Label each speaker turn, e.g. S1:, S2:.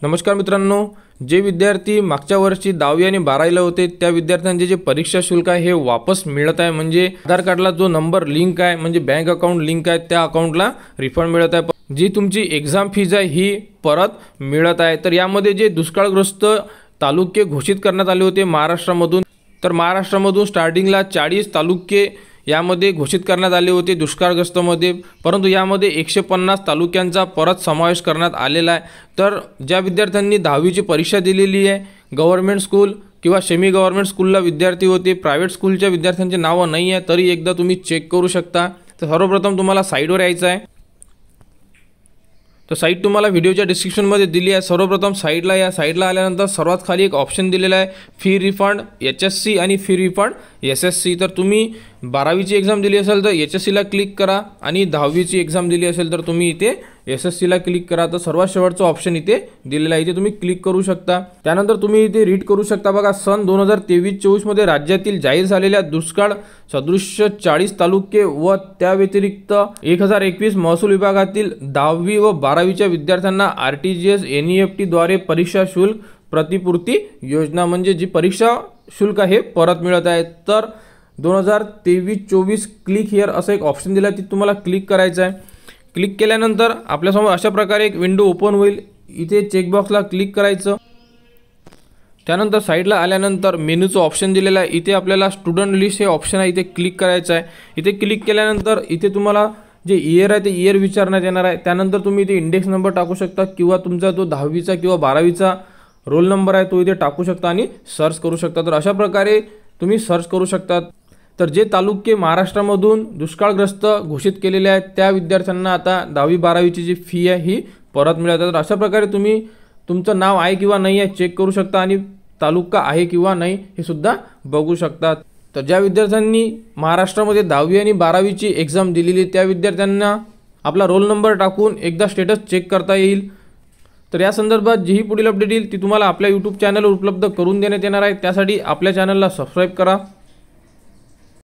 S1: नमस्कार मित्रांनो, जे विद्यार्थी मागच्या वर्षी 10वी आणि 12वीला होते त्या विद्यार्थ्यांचे जे परीक्षा शुल्क आहे हे वापस मिळत आहे। म्हणजे आधार कार्डला जो नंबर लिंक आहे म्हणजे बँक अकाउंट लिंक आहे त्या अकाउंटला रिफंड मिळत आहे। जी तुमची एग्जाम फीज आहे ही परत मिळत आहे। तर यामध्ये जे दुष्काळग्रस्त तालुके घोषित करण्यात आले होते महाराष्ट्रामधून, तर महाराष्ट्रामधून स्टार्टिंगला 40 तालुके यामध्ये घोषित करण्यात आले होते दुष्काळग्रस्तमध्ये, परंतु यामध्ये 150 तालुक्यांचा परत समावेश करण्यात आलेला आहे। तर ज्या विद्यार्थ्यांनी 10वीची परीक्षा दिलेली आहे, गव्हर्नमेंट स्कूल किंवा सेमी गव्हर्नमेंट स्कूलला विद्यार्थी होते, प्रायव्हेट स्कूलच्या विद्यार्थ्यांचे नावं नाही आहे तरी एकदा तुम्ही चेक करू शकता। तर सर्वप्रथम तुम्हाला साईटवर यायचं आहे। तर साईट तुम्हाला व्हिडिओच्या डिस्क्रिप्शनमध्ये दिली आहे। सर्वप्रथम साईटला या, साईटला आल्यानंतर सर्वात खाली एक ऑप्शन दिलेला आहे फी रिफंड HSC आणि फी रिफंड SSC। तर तुम्ही 12वीची एक्झाम दिली असेल तर HSCला क्लिक करा आणि 10वीची एक्झाम दिली असेल तर तुम्ही इथे SSCला क्लिक करा। तर सर्वात शेवटचा ऑप्शन इथे दिलेला आहे, इथे तुम्ही क्लिक करू शकता। त्यानंतर तुम्ही इथे रीड करू शकता बघा, सन 2023-24 मध्ये राज्यातील जाहीर झालेल्या दुष्काळ सदृश्य 40 तालुके व त्या व्यतिरिक्त 1021 महसूल विभागातील 10वी व 12वीच्या विद्यार्थ्यांना RTGS NEFT द्वारे परीक्षा शुल्क प्रतिपूर्ती योजना, म्हणजे जी परीक्षा शुल्क आहे परत मिळत आहे। तर 2023-24 क्लिक हिअर असं एक ऑप्शन दिला, ती तुम्हाला क्लिक करायचं आहे। क्लिक केल्यानंतर आपल्यासमोर अशा प्रकारे एक विंडो ओपन होईल, इथे चेकबॉक्सला क्लिक करायचं। त्यानंतर साईडला आल्यानंतर मेनूचं ऑप्शन दिलेलं आहे, इथे आपल्याला स्टुडंट लिस्ट हे ऑप्शन आहे, इथे क्लिक करायचं आहे। इथे क्लिक केल्यानंतर इथे तुम्हाला जे इयर आहे ते इयर विचारण्यात येणार आहे। त्यानंतर तुम्ही इथे इंडेक्स नंबर टाकू शकता किंवा तुमचा जो 10वीचा किंवा 12वीचा रोल नंबर आहे तो इथे टाकू शकता आणि सर्च करू शकता। तर अशा प्रकारे तुम्ही सर्च करू शकता। तर जे तालुके महाराष्ट्रामधून दुष्काळग्रस्त घोषित केलेले आहेत त्या विद्यार्थ्यांना आता 10वी 12वीची जी फी आहे ही परत मिळत आहे। तर अशा प्रकारे तुम्ही तुमचं नाव आहे किंवा नाही आहे चेक करू शकता आणि तालुका आहे किंवा नाही हे सुद्धा बघू शकता। तर ज्या विद्यार्थ्यांनी महाराष्ट्रामध्ये 10वी आणि 12वीची एक्झाम दिलेली त्या विद्यार्थ्यांना आपला रोल नंबर टाकून एकदा स्टेटस चेक करता येईल। तर या संदर्भात जीही पुढील अपडेट येईल ती तुम्हाला आपल्या यूट्यूब चॅनलवर उपलब्ध करून देण्यात येणार आहे। त्यासाठी आपल्या चॅनलला सबस्क्राईब करा।